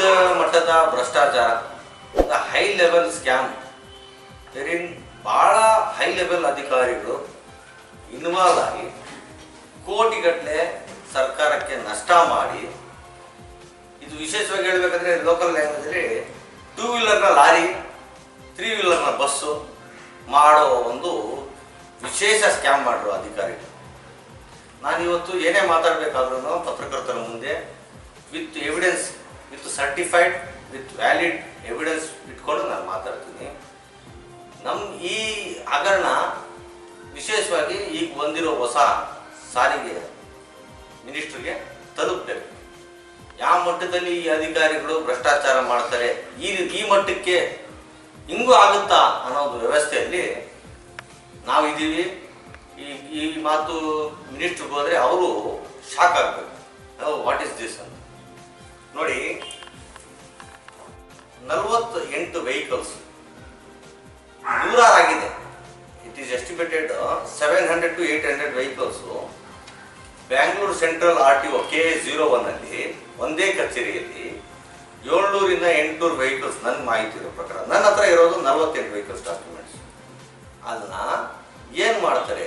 ದೊಡ್ಡ ಮಟ್ಟದ ಭ್ರಷ್ಟಾಚಾರ, ಹೈ ಲೆವೆಲ್ ಸ್ಕ್ಯಾಮ್, ಇದರಿಂದ ಭಾಳ ಹೈ ಲೆವೆಲ್ ಅಧಿಕಾರಿಗಳು ಇನ್ವಾಲ್ವ್ ಆಗಿ ಕೋಟಿಗಟ್ಟಲೆ ಸರ್ಕಾರಕ್ಕೆ ನಷ್ಟ ಮಾಡಿ, ಇದು ವಿಶೇಷವಾಗಿ ಹೇಳಬೇಕಂದ್ರೆ ಲೋಕಲ್ ಲ್ಯಾಂಗ್ವೇಜಲ್ಲಿ 2 ವೀಲರ್ನ ಲಾರಿ 3 ವೀಲರ್ನ ಬಸ್ಸು ಮಾಡೋ ಒಂದು ವಿಶೇಷ ಸ್ಕ್ಯಾಮ್ ಮಾಡಿರೋ ಅಧಿಕಾರಿಗಳು. ನಾನಿವತ್ತು ಏನೇ ಮಾತಾಡಬೇಕಾದ್ರೂ ಪತ್ರಕರ್ತರ ಮುಂದೆ with evidence, with certified, with valid evidence ಇಟ್ಕೊಂಡು ನಾನು ಮಾತಾಡ್ತೀನಿ. ನಮ್ಮ ಈ ಹಗರಣ ವಿಶೇಷವಾಗಿ ಈಗ ಬಂದಿರೋ ಹೊಸ ಸಾರಿಗೆ ಮಿನಿಸ್ಟ್ರಿಗೆ ತಲುಪಬೇಕು. ಯಾವ ಮಟ್ಟದಲ್ಲಿ ಈ ಅಧಿಕಾರಿಗಳು ಭ್ರಷ್ಟಾಚಾರ ಮಾಡ್ತಾರೆ, ಈ ಮಟ್ಟಕ್ಕೆ ಹಿಂಗೂ ಆಗುತ್ತಾ ಅನ್ನೋದು ವ್ಯವಸ್ಥೆಯಲ್ಲಿ ನಾವಿದ್ದೀವಿ. ಈ ಮಾತು ಮಿನಿಸ್ಟ್ರಿಗೆ ಹೋದರೆ ಅವರು ಶಾಕ್ ಆಗಬೇಕು, ವಾಟ್ ಈಸ್ ದಿಸ್ ಅಂತ. ನೋಡಿ, 48 ವೆಹಿಕಲ್ಸ್ ನೂರಾರಾಗಿದೆ. It is estimated 700 to 800 vehicles Bangalore central RTO KA01 ಅಲ್ಲಿ ಒಂದೇ ಕಚೇರಿಯಲ್ಲಿ 700 ರಿಂದ 800 ವೆಹಿಕಲ್ಸ್. ನನ್ನ ಮಾಹಿತಿ ಇರೋ ಪ್ರಕಾರ ನನ್ನ ಹತ್ರ ಇರೋದು 48 ವೆಹಿಕಲ್ಸ್ ಡಾಕ್ಯುಮೆಂಟ್ಸ್. ಅದನ್ನ ಏನು ಮಾಡ್ತಾರೆ,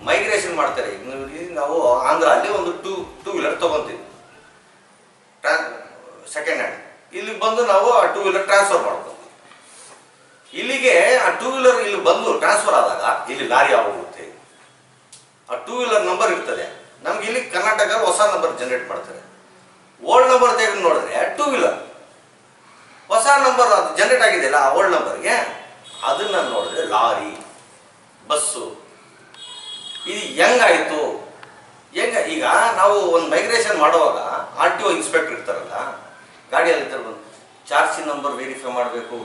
ಮೈಗ್ರೇಷನ್ ಮಾಡ್ತಾರೆ. ನಾವು ಆಂಧ್ರ ಅಲ್ಲಿ ಒಂದು ಟೂ ವೀಲರ್ ತೊಗೊತೀವಿ ಸೆಕೆಂಡ್ ಹ್ಯಾಂಡ್, ಇಲ್ಲಿಗೆ ಬಂದು ನಾವು ಆ 2 ವೀಲರ್ ಟ್ರಾನ್ಸ್ಫರ್ ಮಾಡ್ತೀವಿ. ಇಲ್ಲಿಗೆ ಆ 2 ವೀಲರ್ ಇಲ್ಲಿ ಬಂದು ಟ್ರಾನ್ಸ್ಫರ್ ಆದಾಗ ಇಲ್ಲಿ ಲಾರಿ ಆಗೋಗುತ್ತೆ. ಆ 2 ವೀಲರ್ ನಂಬರ್ ಇರ್ತದೆ, ನಮ್ಗೆ ಇಲ್ಲಿ ಕರ್ನಾಟಕ ಹೊಸ ನಂಬರ್ ಜನರೇಟ್ ಮಾಡ್ತಾರೆ. ಓಲ್ಡ್ ನಂಬರ್ ತೆಗೆದು ನೋಡಿದ್ರೆ 2 ವೀಲರ್ ಹೊಸ ನಂಬರ್ ಅದು ಜನರೇಟ್ ಆಗಿದೆಯಲ್ಲ ಆ ಓಲ್ಡ್ ನಂಬರ್ಗೆ, ಅದನ್ನ ನೋಡಿದ್ರೆ ಲಾರಿ ಬಸ್ಸು. ಇದು ಹೆಂಗಾಯಿತು? ಈಗ ನಾವು ಒಂದು ಮೈಗ್ರೇಷನ್ ಮಾಡುವಾಗ RTO ಇನ್ಸ್ಪೆಕ್ಟರ್ ಇರ್ತಾರಲ್ಲ, ಗಾಡಿಯಲ್ಲಿ ಇರ್ತಾರೆ, ಬಂದು ಚಾರ್ಜಿ ನಂಬರ್ ವೆರಿಫೈ ಮಾಡಬೇಕು.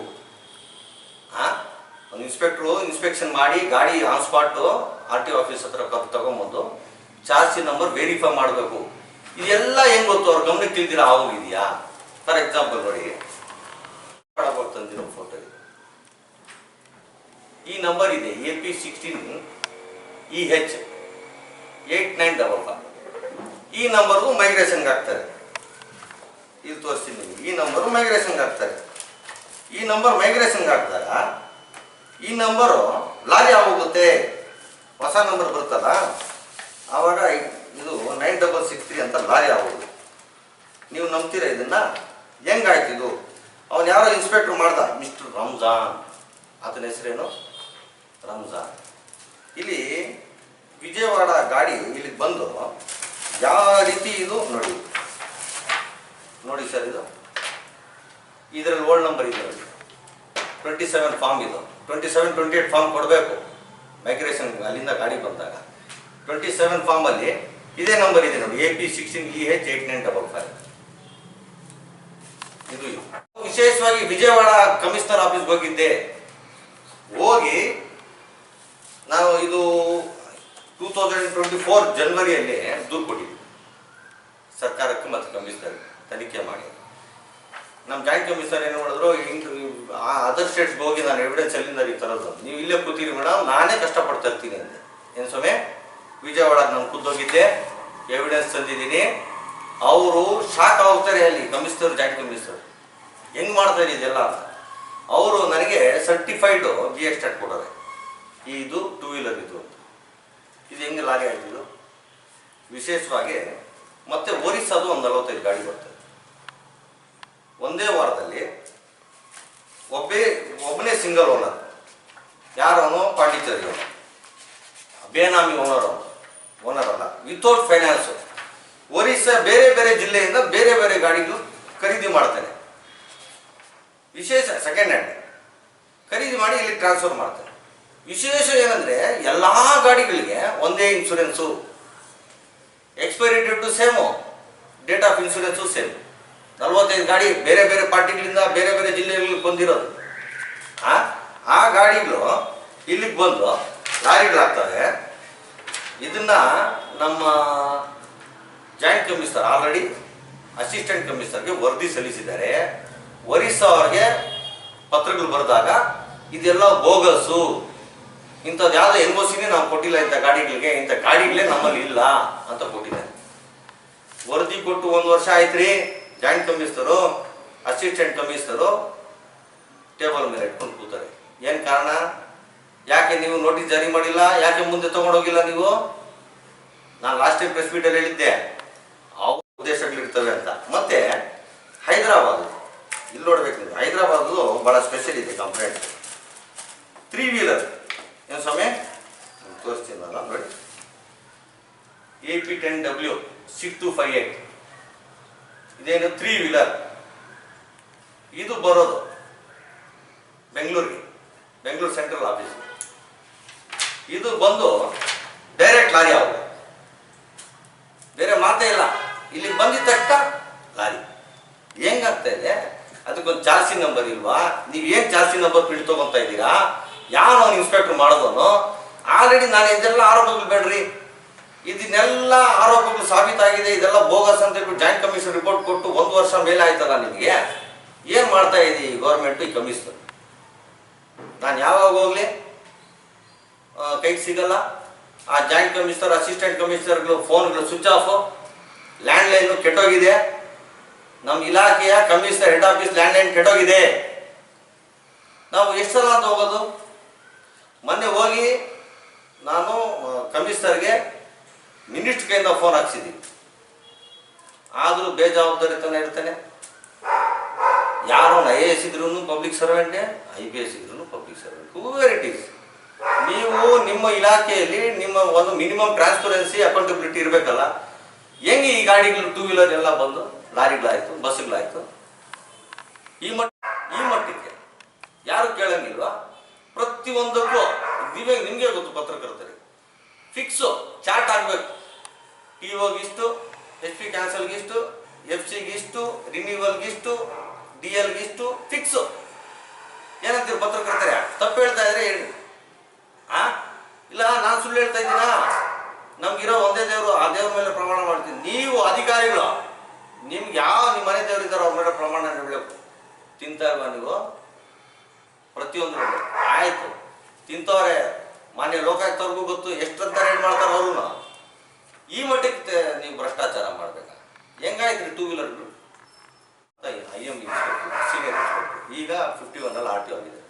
ಒಂದು ಇನ್ಸ್ಪೆಕ್ಟ್ರು ಇನ್ಸ್ಪೆಕ್ಷನ್ ಮಾಡಿ ಗಾಡಿ ಆನ್ ಸ್ಪಾಟು RTO ಆಫೀಸ್ ಹತ್ರ ತಗೊಂಬಂದು ಚಾರ್ಜಿ ನಂಬರ್ ವೆರಿಫೈ ಮಾಡಬೇಕು. ಇದೆಲ್ಲ ಹೆಂಗ್ ಗೊತ್ತು? ಅವ್ರ ಗಮನಕ್ಕೆ ತಿಳಿದಿರ ಆಗೋಗಿದೆಯಾ? ಫಾರ್ ಎಕ್ಸಾಂಪಲ್ ನೋಡಿ, ತಂದಿರೋ ಫೋಟೋ ಇದೆ, ಈ ನಂಬರ್ ಇದೆ AP16EH 8955. ಈ ನಂಬರ್ಗೂ ಮೈಗ್ರೇಷನ್ಗೆ ಆಗ್ತಾರೆ. ಇಲ್ಲಿ ತೋರಿಸ್ತೀನಿ ನಿಮಗೆ, ಈ ನಂಬರು ಮೈಗ್ರೇಷನ್ಗೆ ಆಗ್ತಾರೆ. ಈ ನಂಬರ್ ಮೈಗ್ರೇಷನ್ಗೆ ಹಾಕಿದಾಗ ಈ ನಂಬರು ಲಾರಿ ಆಗೋಗುತ್ತೆ. ಹೊಸ ನಂಬರ್ ಬರುತ್ತಲ್ಲ, ಆವಾಗ ಇದು 9663 ಅಂತ ಲಾರಿ ಆಗೋದು. ನೀವು ನಂಬ್ತೀರ ಇದನ್ನ? ಹೆಂಗಾಯ್ತು ಇದು? ಅವನು ಯಾರೋ ಇನ್ಸ್ಪೆಕ್ಟರ್ ಮಾಡ್ದ, ಮಿಸ್ಟರ್ ರಂಜಾನ್, ಆತನ ಹೆಸರೇನು ರಂಜಾನ್. ಇಲ್ಲಿ ವಿಜಯವಾಡ ಗಾಡಿ ಇಲ್ಲಿಗೆ ಬಂದು ಯಾವ ರೀತಿ ಇದು ನೋಡಿ ಸರ್, ಇದು ಇದರಲ್ಲಿ ಓಲ್ಡ್ ನಂಬರ್ ಇದೆ ನೋಡಿ, 27 ಫಾರ್ಮ್ ಇದು. 27, 28 ಫಾರ್ಮ್ ಕೊಡಬೇಕು ಮೈಗ್ರೇಷನ್ ಅಲ್ಲಿಂದ ಗಾಡಿ ಬಂದಾಗ. 27 ಫಾರ್ಮಲ್ಲಿ ಇದೇ ನಂಬರ್ ಇದೆ ನೋಡಿ, AP16EH 8955. ಇದು ವಿಶೇಷವಾಗಿ ವಿಜಯವಾಡ ಕಮಿಷನರ್ ಆಫೀಸ್ಗೆ ಹೋಗಿದ್ದೆ. ಹೋಗಿ ನಾವು ಇದು 2024 ಜನವರಿಯಲ್ಲಿ ದೂರು ಕೊಟ್ಟಿದ್ವಿ ಸರ್ಕಾರಕ್ಕೆ ಮತ್ತು ಕಮಿಷನರ್ ತನಿಖೆ ಮಾಡಿ. ನಮ್ಮ ಜಾಯಿಂಟ್ ಕಮಿಷನರ್ ಏನು ಮಾಡಿದ್ರು, ಅದರ್ ಸ್ಟೇಟ್ಸ್ಗೆ ಹೋಗಿ ನಾನು ಎವಿಡೆನ್ಸ್ ಎಲ್ಲಿಂದ ತರೋದು, ನೀವು ಇಲ್ಲೇ ಕೂತೀರಿ ಮೇಡಮ್, ನಾನೇ ಕಷ್ಟಪಡ್ತಾ ಇರ್ತೀನಿ ಅಂದೆ. ಏನು ಸ್ವಾಮಿ, ವಿಜಯವಾಡ ನಾನು ಖುದ್ದೋಗಿದ್ದೆ, ಎವಿಡೆನ್ಸ್ ತಂದಿದ್ದೀನಿ. ಅವರು ಶಾಕ್ ಹೋಗ್ತಾರೆ ಅಲ್ಲಿ ಕಮಿಷನರ್, ಜಾಯಿಂಟ್ ಕಮಿಷನರ್, ಹೆಂಗೆ ಮಾಡ್ತಾರೆ ಇದೆಲ್ಲ ಅಂತ. ಅವರು ನನಗೆ ಸರ್ಟಿಫೈಡು GX ಸ್ಟಾರ್ಟ್ ಕೊಡೋರೆ, ಇದು 2 ವೀಲರ್ ಇದು ಅಂತ. ಇದು ಹೆಂಗೆ ಲಾರಿ ಆಯ್ತು? ವಿಶೇಷವಾಗಿ ಮತ್ತೆ ಒರಿಸ್ಸಾದು ಒಂದು 45 ಗಾಡಿ ಬರ್ತದೆ. ಒಂದೇ ವಾರದಲ್ಲಿ ಒಬ್ಬನೇ ಸಿಂಗಲ್ ಓನರ್, ಯಾರವನು ಪಾಂಡಿಚೇರಿ ಬೇನಾಮಿ ಓನರ್ ಅಲ್ಲ, ವಿತೌಟ್ ಫೈನಾನ್ಸು. ಒರಿಸ್ಸಾ ಬೇರೆ ಬೇರೆ ಜಿಲ್ಲೆಯಿಂದ ಬೇರೆ ಬೇರೆ ಗಾಡಿಗಳು ಖರೀದಿ ಮಾಡ್ತಾನೆ. ವಿಶೇಷ ಸೆಕೆಂಡ್ ಹ್ಯಾಂಡ್ ಖರೀದಿ ಮಾಡಿ ಇಲ್ಲಿ ಟ್ರಾನ್ಸ್ಫರ್ ಮಾಡ್ತಾನೆ. ವಿಶೇಷ ಏನಂದ್ರೆ ಎಲ್ಲ ಗಾಡಿಗಳಿಗೆ ಒಂದೇ insurance, expiry date same, date of insurance same. 45 ಗಾಡಿ ಬೇರೆ ಬೇರೆ ಪಾರ್ಟಿಗಳಿಂದ ಬೇರೆ ಬೇರೆ ಜಿಲ್ಲೆಗಳಿಗೆ ಬಂದಿರೋದು. ಆ ಗಾಡಿಗಳು ಇಲ್ಲಿಗೆ ಬಂದು ಲಾರಿಗಳಾಗ್ತವೆ. ಇದನ್ನ ನಮ್ಮ ಜಾಯಿಂಟ್ ಕಮಿಷನರ್ ಆಲ್ರೆಡಿ ಅಸಿಸ್ಟೆಂಟ್ ಕಮಿಷನರ್ಗೆ ವರದಿ ಸಲ್ಲಿಸಿದ್ದಾರೆ. ಒರಿಸ್ಸಾ ಅವ್ರಿಗೆ ಪತ್ರಗಳು ಬರೆದಾಗ ಇದೆಲ್ಲ ಬೋಗಸ್ಸು, ಇಂಥದ್ದು ಯಾವುದೋ NOCನೇ ನಾವು ಕೊಟ್ಟಿಲ್ಲ ಇಂಥ ಗಾಡಿಗಳಿಗೆ, ಇಂಥ ಗಾಡಿಗಳೇ ನಮ್ಮಲ್ಲಿ ಇಲ್ಲ ಅಂತ ಕೊಟ್ಟಿದ್ದಾರೆ. ವರದಿ ಕೊಟ್ಟು 1 ವರ್ಷ ಆಯ್ತು ರೀ. Joint commissioner assistant commissioner table ಮೇಲೆ ಇಟ್ಕೊಂಡು ಕೂತಾರೆ. ಏನು ಕಾರಣ? ಯಾಕೆ ನೀವು ನೋಟಿಸ್ ಜಾರಿ ಮಾಡಿಲ್ಲ? ಯಾಕೆ ಮುಂದೆ ತಗೊಂಡೋಗಿಲ್ಲ ನೀವು? ನಾನು ಲಾಸ್ಟ್ ಟೈಮ್ ಪ್ರೆಸ್ ಮೀಟಲ್ಲಿ ಹೇಳಿದ್ದೆ ಅವ್ರ ಉದ್ದೇಶಗಳಿರ್ತವೆ ಅಂತ. ಮತ್ತೆ ಹೈದರಾಬಾದ್, ಇಲ್ಲಿ ನೋಡ್ಬೇಕು ನೀವು, ಹೈದರಾಬಾದು ಭಾಳ ಸ್ಪೆಷಲ್ ಇದೆ ಕಂಪ್ಲೇಂಟ್. 3 ವೀಲರ್ ಏನು ಸ್ವಾಮಿ ತೋರಿಸ್ತೀನಿ ನಾನು ನೋಡಿ, AP10W 6258 ಇದೇನು 3 ವೀಲರ್. ಇದು ಬರೋದು ಬೆಂಗಳೂರಿಗೆ, ಬೆಂಗಳೂರು ಸೆಂಟ್ರಲ್ ಆಫೀಸ್. ಇದು ಬಂದು ಡೈರೆಕ್ಟ್ ಲಾರಿ ಆಗುತ್ತೆ, ಬೇರೆ ಮಾತೇ ಇಲ್ಲ. ಇಲ್ಲಿ ಬಂದಿದ್ದ ತಕ್ಷಣ ಲಾರಿ. ಹೆಂಗಾಗ್ತಾ ಇದೆ? ಅದಕ್ಕೊಂದು ಚಾರ್ಜಿ ನಂಬರ್ ಇಲ್ವಾ? ನೀವು ಏನು ಚಾರ್ಜಿ ನಂಬರ್ ಪ್ರಿಂಟ್ ತೊಗೊತಾ ಇದ್ದೀರಾ? ಯಾವ ಇನ್ಸ್ಪೆಕ್ಟರ್ ಮಾಡೋದನ್ನು? ಆಲ್ರೆಡಿ ನಾನು ಇದೆಲ್ಲ ಆರೋಪಗಳು ಬೇಡ್ರಿ, ಇದನ್ನೆಲ್ಲ ಆರೋಪಗಳು ಸಾಬೀತಾಗಿದೆ, ಇದೆಲ್ಲ ಬೋಗಸ್ ಅಂತ ಹೇಳ್ಬಿಟ್ಟು ಜಾಯಿಂಟ್ ಕಮಿಷನ್ ರಿಪೋರ್ಟ್ ಕೊಟ್ಟು 1 ವರ್ಷ ಮೇಲೆ ಆಯ್ತಲ್ಲ ನಿಮಗೆ. ಏನು ಮಾಡ್ತಾ ಇದ್ದೀವಿ ಗೌರ್ಮೆಂಟು, ಈ ಕಮಿಷನರ್? ನಾನು ಯಾವಾಗ ಹೋಗ್ಲಿ ಕೈಗೆ ಸಿಗಲ್ಲ. ಆ ಜಾಯಿಂಟ್ ಕಮಿಷನರ್, ಅಸಿಸ್ಟೆಂಟ್ ಕಮಿಷನರ್ಗಳು ಫೋನ್ಗಳು ಸ್ವಿಚ್ ಆಫು, ಲ್ಯಾಂಡ್ಲೈನು ಕೆಟ್ಟೋಗಿದೆ. ನಮ್ಮ ಇಲಾಖೆಯ ಕಮಿಷನರ್ ಹೆಡ್ ಆಫೀಸ್ ಲ್ಯಾಂಡ್ಲೈನ್ ಕೆಟ್ಟೋಗಿದೆ. ನಾವು ಎಷ್ಟು ಸಲ ಅಂತ ಹೋಗೋದು? ಮೊನ್ನೆ ಹೋಗಿ ನಾನು ಕಮಿಷನರ್ಗೆ ಮಿನಿಸ್ಟ್ರ್ ಕೈಯಿಂದ ಫೋನ್ ಹಾಕ್ಸಿದ್ದೀನಿ. ಆದರೂ ಬೇಜವಾಬ್ದಾರಿತನ ಇರ್ತಾನೆ. ಯಾರೋ IAS ಇದ್ರೂ ಪಬ್ಲಿಕ್ ಸರ್ವೆಂಟೇ, IPS ಇದ್ರೂ public servant. However it is. ನೀವು ನಿಮ್ಮ ಇಲಾಖೆಯಲ್ಲಿ ನಿಮ್ಮ ಒಂದು ಮಿನಿಮಮ್ ಟ್ರಾನ್ಸ್ಪರೆನ್ಸಿ ಅಕೌಂಟಬಿಲಿಟಿ ಇರಬೇಕಲ್ಲ. ಹೆಂಗೆ ಈ ಗಾಡಿಗಳು 2 ವೀಲರ್ ಎಲ್ಲ ಬಂದು ಲಾರಿಗಳಾಯಿತು, ಬಸ್ಗಳಾಯಿತು? ಈ ಮಟ್ಟಕ್ಕೆ ಯಾರು ಕೇಳಂಗಿಲ್ವಾ? ಪ್ರತಿಯೊಂದಕ್ಕೂ ನಿಮಗೆ ಗೊತ್ತು, ಪತ್ರಕರ್ತರಿಗೆ ಫಿಕ್ಸು ಚಾರ್ಟ್ ಆಗಬೇಕು. TOಗಿಷ್ಟು, HP ಕ್ಯಾನ್ಸಲ್ಗಿಷ್ಟು, FC-ಗಿಷ್ಟು, ರಿನ್ಯೂವಲ್ಗಿಷ್ಟು, DL-ಗಿಷ್ಟು ಫಿಕ್ಸು. ಏನಂತೀರಿ ಪತ್ರಕರ್ತರೆ? ತಪ್ಪು ಹೇಳ್ತಾ ಇದ್ರೆ ಹೇಳಿ. ಇಲ್ಲ ನಾನು ಸುಳ್ಳು ಹೇಳ್ತಾ ಇದ್ದೀನಾ? ನಮ್ಗಿರೋ ಒಂದೇ ದೇವರು, ಆ ದೇವ್ರ ಮೇಲೆ ಪ್ರಮಾಣ ಮಾಡ್ತೀನಿ. ನೀವು ಅಧಿಕಾರಿಗಳು, ನಿಮ್ಗೆ ಯಾವ ನಿಮ್ಮ ಮನೆ ದೇವರಿದ್ದಾರೋ ಅವ್ರ ಮೇಲೆ ಪ್ರಮಾಣ ನೀಡಬೇಕು. ತಿಂತಾ ಇಲ್ವಾ ನೀವು? ಪ್ರತಿಯೊಂದು ಆಯಿತು, ತಿಂತವ್ರೆ. ಮಾನ್ಯ ಲೋಕಾಯುಕ್ತವ್ರಿಗೂ ಗೊತ್ತು ಎಷ್ಟಂತ ರೇಟ್ ಮಾಡ್ತಾರೆ ಅವರು. ಈ ಮಟ್ಟಕ್ಕೆ ನೀವು ಭ್ರಷ್ಟಾಚಾರ ಮಾಡ್ಬೇಕಾ? ಹೆಂಗಾಯ್ತು 2 ವೀಲರ್ಗಳು? IM ಇನ್ಸ್ಪೆಕ್ಟರ್, ಸೀನಿಯರ್ ಇನ್ಸ್ಪೆಕ್ಟರ್, ಈಗ 51 RTO ಆಗಿದೆ.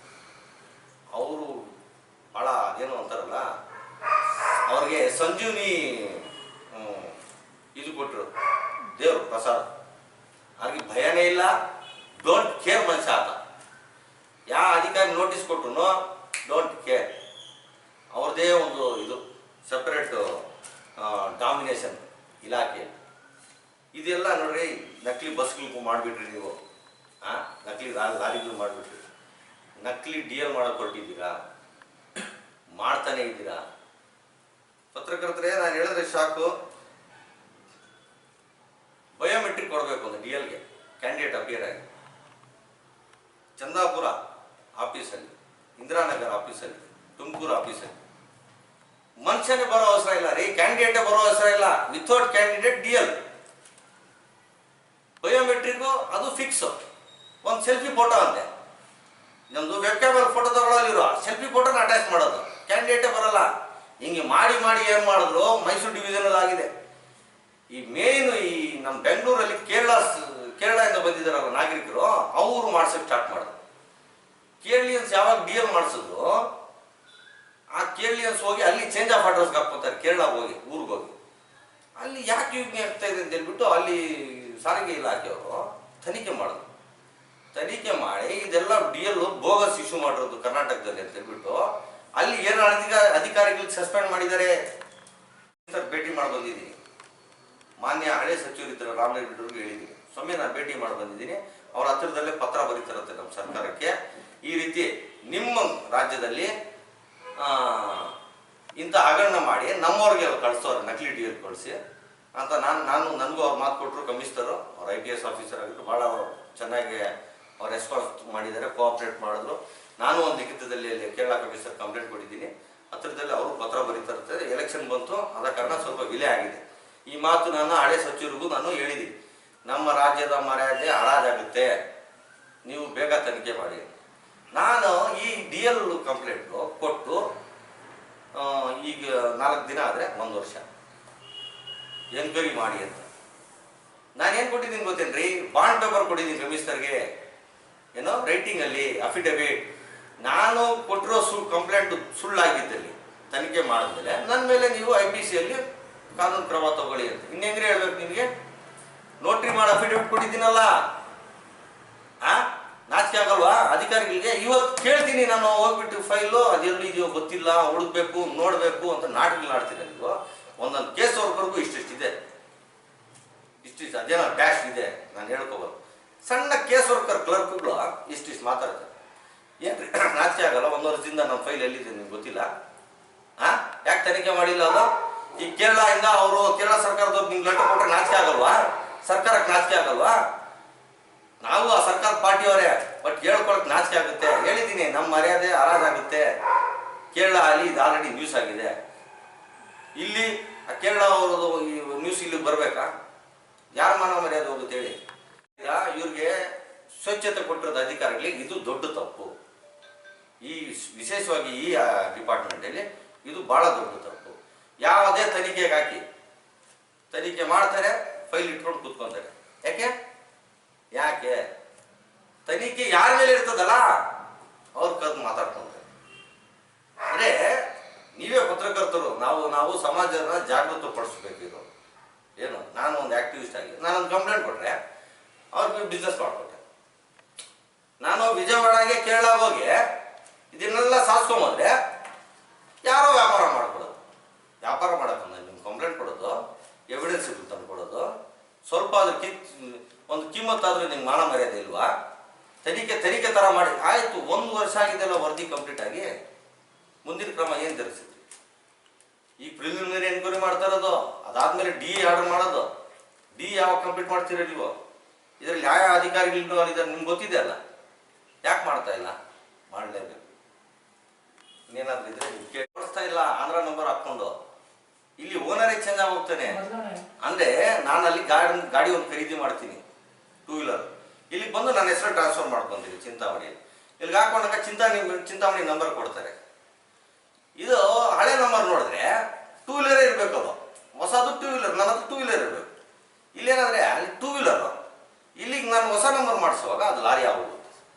ಅವರು ಭಾಳ ಏನು ಅಂತಾರಲ್ಲ, ಅವ್ರಿಗೆ ಸಂಜೀವಿನಿ ಇದು ಕೊಟ್ಟರು, ದೇವರು ಪ್ರಸಾದ. ಅವ್ರಿಗೆ ಭಯನೇ ಇಲ್ಲ, ಡೋಂಟ್ ಕೇರ್ ಮನುಷ್ಯ ಆತ. ಯಾವ ಅಧಿಕಾರಿ ನೋಟಿಸ್ ಕೊಟ್ಟರು ಡೋಂಟ್ ಕೇರ್. ಅವ್ರದ್ದೇ ಒಂದು ಇದು ಸಪ್ರೇಟ್ ಡಾಮಿನೇಷನ್ ಇಲಾಖೆ. ಇದೆಲ್ಲ ನೋಡ್ರಿ, ನಕಲಿ ಬಸ್ಗಳಿಗೂ ಮಾಡಿಬಿಟ್ರಿ ನೀವು, ನಕಲಿ ಲಾರಿಗಳು ಮಾಡಿಬಿಟ್ರಿ, ನಕಲಿ DL ಮಾಡೋಕೆ ಹೊರಟಿದ್ದೀರಾ, ಮಾಡ್ತಾನೆ ಇದ್ದೀರಾ. ಪತ್ರಕರ್ತರೇ, ನಾನು ಹೇಳಿದ್ರೆ ಶಾಕು. ಬಯೋಮೆಟ್ರಿಕ್ ಕೊಡಬೇಕು ಅಂತ DLಗೆ ಕ್ಯಾಂಡಿಡೇಟ್ ಅಪಿಯರ್ ಆಗಿ ಚಂದಾಪುರ ಆಫೀಸಲ್ಲಿ, ಇಂದಿರಾನಗರ ಆಫೀಸಲ್ಲಿ, ತುಮಕೂರು ಆಫೀಸಲ್ಲಿ. ಮನುಷ್ಯನೇ ಬರೋ ಅವಸರ ಇಲ್ಲ ರೀ, ಕ್ಯಾಂಡಿಡೇಟೇ ಬರೋ ಅವಸರ ಇಲ್ಲ. ವಿಥೌಟ್ ಕ್ಯಾಂಡಿಡೇಟ್ DL, ಬಯೋಮೆಟ್ರಿಕ್ಕು ಅದು ಫಿಕ್ಸು. ಒಂದು ಸೆಲ್ಫಿ ಫೋಟೋ ಅಂತೆ, ನಮ್ಮದು ವೆಬ್ ಕ್ಯಾಮಲ್ಲಿ ಫೋಟೋ ತಗೊಳ್ಳೋಲ್ಲಿರೋ ಸೆಲ್ಫಿ ಫೋಟೋನ ಅಟ್ಯಾಚ್ ಮಾಡೋದು. ಕ್ಯಾಂಡಿಡೇಟೇ ಬರಲ್ಲ. ಹಿಂಗೆ ಮಾಡಿ ಏನು ಮಾಡಿದ್ರು ಮೈಸೂರು ಡಿವಿಷನಲ್ಲಿ ಆಗಿದೆ. ಈ ಮೇಯ್ನು ಈ ನಮ್ಮ ಬೆಂಗಳೂರಲ್ಲಿ ಕೇರಳದಿಂದ ಬಂದಿದ್ದಾರಲ್ಲ ನಾಗರಿಕರು, ಅವರು ಮಾಡ್ಸೋಕ್ಕೆ ಸ್ಟಾರ್ಟ್ ಮಾಡಿದ್ರು. ಕೇರಳಿಯನ್ಸ್ ಯಾವಾಗ DL ಮಾಡಿಸಿದ್ರು, ಆ ಕೇರಳಿಯನ್ಸ್ ಹೋಗಿ ಅಲ್ಲಿ ಚೇಂಜ್ ಆಫ್ ಅಡ್ರೆಸ್ಗೆ ಹಾಕ್ಕೋತಾರೆ. ಕೇರಳ ಹೋಗಿ ಊರಿಗೆ ಹೋಗಿ ಅಲ್ಲಿ ಯಾಕೆ ಯೋಗ್ಯ ಆಗ್ತಾ ಇದೆ ಅಂತ ಹೇಳ್ಬಿಟ್ಟು ಅಲ್ಲಿ ಸಾರಿಗೆ ಇಲಾಖೆಯವರು ತನಿಖೆ ಮಾಡಿದ್ರು. ತನಿಖೆ ಮಾಡಿ ಇದೆಲ್ಲ DL ಬೋಗಸ್ ಇಶ್ಯೂ ಮಾಡಿರೋದು ಕರ್ನಾಟಕದಲ್ಲಿ ಅಂತ ಹೇಳ್ಬಿಟ್ಟು ಅಲ್ಲಿ ಏನು ಅಧಿಕಾರಿಗಳಿಗೆ ಸಸ್ಪೆಂಡ್ ಮಾಡಿದ್ದಾರೆ. ಭೇಟಿ ಮಾಡಿ ಬಂದಿದ್ದೀನಿ. ಮಾನ್ಯ ಹಳೆ ಸಚಿವರಿದ್ದರು ರಾಮಲಿಂಗೇಗೌಡರಿಗೆ ಹೇಳಿದ್ದೀನಿ, ಸ್ವಾಮಿ ನಾನು ಭೇಟಿ ಮಾಡಿ ಬಂದಿದ್ದೀನಿ, ಅವ್ರ ಹತ್ತಿರದಲ್ಲೇ ಪತ್ರ ಬರೀತಾರಂತೆ ನಮ್ಮ ಸರ್ಕಾರಕ್ಕೆ, ಈ ರೀತಿ ನಿಮ್ಮ ರಾಜ್ಯದಲ್ಲಿ ಇಂಥ ಹಗರಣ ಮಾಡಿ ನಮ್ಮವ್ರಿಗೆ ಕಳಿಸೋರು, ನಕಲಿ DL ಕಳಿಸಿ ಅಂತ. ನನಗೂ ಅವ್ರು ಮಾತು ಕೊಟ್ಟರು. ಕಮಿಷನರು, ಅವ್ರು IPS ಆಫೀಸರ್ ಆಗಿದ್ರು, ಭಾಳ ಚೆನ್ನಾಗಿ ಅವ್ರು ರೆಸ್ಪಾನ್ಸ್ ಮಾಡಿದ್ದಾರೆ, ಕೋಆಪ್ರೇಟ್ ಮಾಡಿದ್ರು. ನಾನು ಒಂದು ಲಿಖಿತದಲ್ಲಿ ಕೇರಳ ಕಮಿಷನರ್ ಕಂಪ್ಲೇಂಟ್ ಕೊಟ್ಟಿದ್ದೀನಿ. ಹತ್ತಿರದಲ್ಲಿ ಅವರು ಪತ್ರ ಬರೀತಾರೆ. ಎಲೆಕ್ಷನ್ ಬಂತು, ಆದ ಕಾರಣ ಸ್ವಲ್ಪ ವಿಲೆ ಆಗಿದೆ. ಈ ಮಾತು ನಾನು ಹಳೆ ಸಚಿವರಿಗೂ ನಾನು ಹೇಳಿದ್ದೀನಿ, ನಮ್ಮ ರಾಜ್ಯದ ಮರ್ಯಾದೆ ಹರಾಜಾಗುತ್ತೆ, ನೀವು ಬೇಗ ತನಿಖೆ ಮಾಡಿ. ನಾನು ಈ DL ಕಂಪ್ಲೇಂಟು ಕೊಟ್ಟು ಈಗ 4 ದಿನ ಆದರೆ 1 ವರ್ಷ ಎನ್ಕ್ವೈರಿ ಮಾಡಿ ಅಂತ. ನಾನೇನು ಕೊಟ್ಟಿದ್ದೀನಿ ಗೊತ್ತೇನ್ರಿ, ಬಾಂಡ್ ಪೇಪರ್ ಕೊಟ್ಟಿದ್ದೀನಿ ಕಮಿಷನರ್ಗೆ, ಏನೋ ರೈಟಿಂಗಲ್ಲಿ ಅಫಿಡವಿಟ್. ನಾನು ಕೊಟ್ಟಿರೋ ಕಂಪ್ಲೇಂಟ್ ಸುಳ್ಳಾಗಿದ್ದಲ್ಲಿ ತನಿಖೆ ಮಾಡಿದ್ಮೇಲೆ ನನ್ನ ಮೇಲೆ ನೀವು IPCಯಲ್ಲಿ ಕಾನೂನು ಕ್ರಮ ತಗೊಳ್ಳಿ ಅಂತ ಇನ್ನೆಂಗ್ರೆ ಹೇಳ್ಬೇಕು ನಿಮಗೆ? ನೋಟ್ರಿ ಮಾಡಿ ಅಫಿಡವಿಟ್ ಕೊಟ್ಟಿದ್ದೀನಲ್ಲ, ನಾಚಿಕೆ ಆಗಲ್ವಾ ಅಧಿಕಾರಿಗಳಿಗೆ? ಇವತ್ತು ಕೇಳ್ತೀನಿ ನಾನು ಹೋಗ್ಬಿಟ್ಟು ಫೈಲು ಅದೆಲ್ಲಿದೆಯೋ ಗೊತ್ತಿಲ್ಲ, ಹುಡುಕ್ಬೇಕು ನೋಡಬೇಕು ಅಂತ ನಾಟಕಗಳು ಆಡ್ತೀರ ನೀವು. ಒಂದೊಂದು ಕೇಸ್ ವರ್ಕರ್ಗೂ ಇಷ್ಟಿಷ್ಟಿದೆ, ಇಷ್ಟಿಷ್ಟು ಅದೇನೋ ಡ್ಯಾಶ್ ಇದೆ, ನಾನು ಹೇಳ್ಕೋಬೋದು. ಸಣ್ಣ ಕೇಸ್ ವರ್ಕರ್ ಕ್ಲರ್ಕ್ಗಳು ಇಷ್ಟಿಷ್ಟು ಮಾತಾಡ್ತಾರೆ. ಏನ್ರಿ ನಾಚಿಕೆ ಆಗಲ್ಲ? 1 ವರ್ಷದಿಂದ ನಮ್ಮ ಫೈಲ್ ಎಲ್ಲಿದೆ ನಿಮ್ಗೆ ಗೊತ್ತಿಲ್ಲ? ಯಾಕೆ ತನಿಖೆ ಮಾಡಿಲ್ಲ ಅದು? ಈ ಕೇರಳದಿಂದ ಅವರು ಕೇರಳ ಸರ್ಕಾರದವ್ರು ನಿಮ್ಗೆ ಲೆಟರ್ ಕೊಟ್ಟರೆ ನಾಚಿಕೆ ಆಗಲ್ವಾ? ಸರ್ಕಾರಕ್ಕೆ ನಾಚಿಕೆ ಆಗಲ್ವಾ? ನಾವು ಆ ಸರ್ಕಾರ ಪಾರ್ಟಿಯವರೇ, ಬಟ್ ಹೇಳ್ಕೊಳಕ್ ನಾಚಿಕೆ ಆಗುತ್ತೆ. ಹೇಳಿದ್ದೀನಿ, ನಮ್ಮ ಮರ್ಯಾದೆ ಹರಾಜಾಗುತ್ತೆ. ಕೇರಳ ಅಲ್ಲಿ ಇದು ಆಲ್ರೆಡಿ ನ್ಯೂಸ್ ಆಗಿದೆ. ಇಲ್ಲಿ ಕೇರಳ ಅವ್ರದ್ದು ಈ ನ್ಯೂಸ್ ಇಲ್ಲಿಗೆ ಬರಬೇಕಾ? ಯಾರ ಮಾನವ ಮರ್ಯಾದೆ ಹೋಗುತ್ತೆ ಹೇಳಿ? ಈಗ ಇವ್ರಿಗೆ ಸ್ವಚ್ಛತೆ ಕೊಟ್ಟಿರೋದು ಅಧಿಕಾರಿಗಳಿಗೆ ಇದು ದೊಡ್ಡ ತಪ್ಪು. ಈ ವಿಶೇಷವಾಗಿ ಈ ಡಿಪಾರ್ಟ್ಮೆಂಟಲ್ಲಿ ಇದು ಭಾಳ ದೊಡ್ಡ ತಪ್ಪು. ಯಾವುದೇ ತನಿಖೆಗೆ ಹಾಕಿ ತನಿಖೆ ಮಾಡ್ತಾರೆ, ಫೈಲ್ ಇಟ್ಕೊಂಡು ಕೂತ್ಕೊಂತಾರೆ. ಯಾಕೆ ತನಿಖೆ ಯಾರ ಮೇಲೆ ಇರ್ತದಲ್ಲ ಅವ್ರ ಕದ್ದು ಮಾತಾಡ್ಕೊಂತಾರೆ. ಅಂದರೆ ನೀವೇ ಪತ್ರಕರ್ತರು, ನಾವು ಸಮಾಜನ ಜಾಗೃತಿ ಪಡಿಸ್ಬೇಕು. ಇದು ಏನು, ನಾನು ಒಂದು ಆಕ್ಟಿವಿಸ್ಟ್ ಆಗಿ ನಾನೊಂದು ಕಂಪ್ಲೇಂಟ್ ಕೊಟ್ಟರೆ ಅವ್ರಿಗೆ ಬಿಸ್ನೆಸ್ ಮಾಡಿಕೊಟ್ಟೆ. ನಾನು ವಿಜಯವಾಡಗೆ ಕೇರಳ ಹೋಗಿ ಇದನ್ನೆಲ್ಲ ಸಾಧಿಸ್ಕೊಂಬಂದ್ರೆ ಯಾರೋ ವ್ಯಾಪಾರ ಮಾಡ್ಕೊಡೋದು. ವ್ಯಾಪಾರ ಮಾಡೋಕ್ಕಂದ ನಿಮ್ಗೆ ಕಂಪ್ಲೇಂಟ್ ಕೊಡೋದು, ಎವಿಡೆನ್ಸ್ ತಂದು ಕೊಡೋದು, ಸ್ವಲ್ಪ ಅದ್ರ ಒಂದು ಕಿಮ್ಮತ್ತಾದರೂ ನಿಮ್ಗೆ ಮಾನ ಮರ್ಯಾದೆ ಇಲ್ವಾ? ತನಿಖೆ ಥರ ಮಾಡಿ ಆಯಿತು. 1 ವರ್ಷ ಆಗಿದೆಲ್ಲ ವರದಿ ಕಂಪ್ಲೀಟ್ ಆಗಿ, ಮುಂದಿನ ಕ್ರಮ ಏನು ಜರುಗಿಸಿದ್ರಿ? ಈ ಪ್ರಿಲಿಮಿನರಿ ಎನ್ಕ್ವೈರಿ ಮಾಡ್ತಾ ಇರೋದು, ಅದಾದ್ಮೇಲೆ ಡಿ ಆರ್ಡರ್ ಮಾಡೋದು. ಡಿ ಯಾವಾಗ ಕಂಪ್ಲೀಟ್ ಮಾಡ್ತೀರ ನೀವು? ಇದರಲ್ಲಿ ಯಾವ ಅಧಿಕಾರಿಗಳು ಇದ್ದಾರೆ ನಿಮ್ಗೆ ಗೊತ್ತಿದೆ ಅಲ್ಲ, ಯಾಕೆ ಮಾಡ್ತಾ ಇಲ್ಲ? ಮಾಡಲೇಬೇಕು. ಇನ್ನೇನಾದ್ರೂ ಇದ್ರೆ ನೀವು ಕೇಳಿಸ್ತಾ ಇಲ್ಲ. ಆಂಧ್ರ ನಂಬರ್ ಹಾಕ್ಕೊಂಡು ಇಲ್ಲಿ ಓನರೇ ಚೇಂಜ್ ಆಗೋಗ್ತಾನೆ. ಅಂದರೆ ನಾನು ಅಲ್ಲಿ ಗಾಡಿ ಒಂದು ಖರೀದಿ ಮಾಡ್ತೀನಿ, 2 ವೀಲರ್. ಇಲ್ಲಿಗೆ ಬಂದು ನನ್ನ ಹೆಸರು ಟ್ರಾನ್ಸ್ಫರ್ ಮಾಡ್ಕೊತೀನಿ ಚಿಂತಾಮಣಿಯಲ್ಲಿ. ಇಲ್ಲಿಗೆ ಹಾಕೊಂಡಾಗ ಚಿಂತಾಮಣಿ ನಂಬರ್ ಕೊಡ್ತಾರೆ. ಇದು ಹಳೆ ನಂಬರ್ ನೋಡಿದ್ರೆ 2 ವೀಲರೇ ಇರಬೇಕು, ಅದು ಹೊಸದು 2 ವೀಲರ್. ನನ್ನ ಹತ್ರ 2 ವೀಲರ್ ಇರಬೇಕು. ಇಲ್ಲೇನಾದರೆ ಅಲ್ಲಿ 2 ವೀಲರು, ಇಲ್ಲಿಗೆ ನಾನು ಹೊಸ ನಂಬರ್ ಮಾಡಿಸುವಾಗ ಅದು ಲಾರಿ ಆಗೋಗುತ್ತೆ.